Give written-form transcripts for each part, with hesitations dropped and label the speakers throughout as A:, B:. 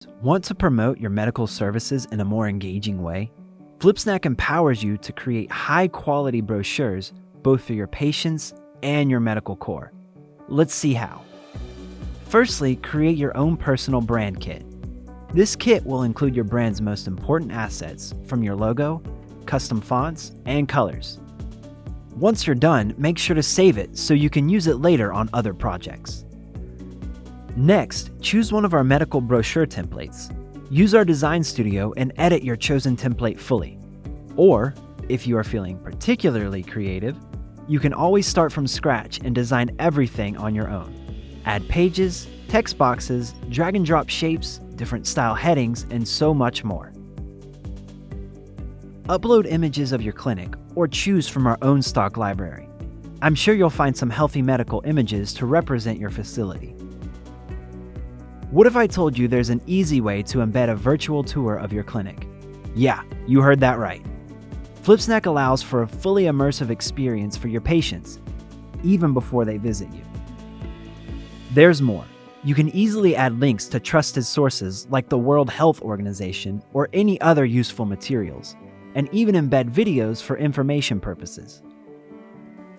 A: Want to promote your medical services in a more engaging way? Flipsnack empowers you to create high-quality brochures both for your patients and your medical corps. Let's see how. Firstly, create your own personal brand kit. This kit will include your brand's most important assets, from your logo, custom fonts, and colors. Once you're done, make sure to save it so you can use it later on other projects. Next, choose one of our medical brochure templates. Use our design studio and edit your chosen template fully. Or, if you are feeling particularly creative, you can always start from scratch and design everything on your own. Add pages, text boxes, drag and drop shapes, different style headings, and so much more. Upload images of your clinic or choose from our own stock library. I'm sure you'll find some healthy medical images to represent your facility. What if I told you there's an easy way to embed a virtual tour of your clinic? Yeah, you heard that right. Flipsnack allows for a fully immersive experience for your patients, even before they visit you. There's more. You can easily add links to trusted sources like the World Health Organization or any other useful materials, and even embed videos for information purposes.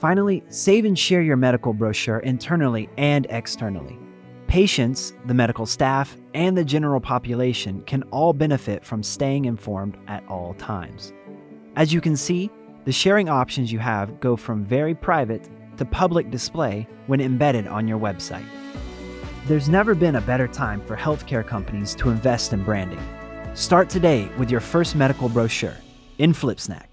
A: Finally, save and share your medical brochure internally and externally. Patients, the medical staff, and the general population can all benefit from staying informed at all times. As you can see, the sharing options you have go from very private to public display when embedded on your website. There's never been a better time for healthcare companies to invest in branding. Start today with your first medical brochure in Flipsnack.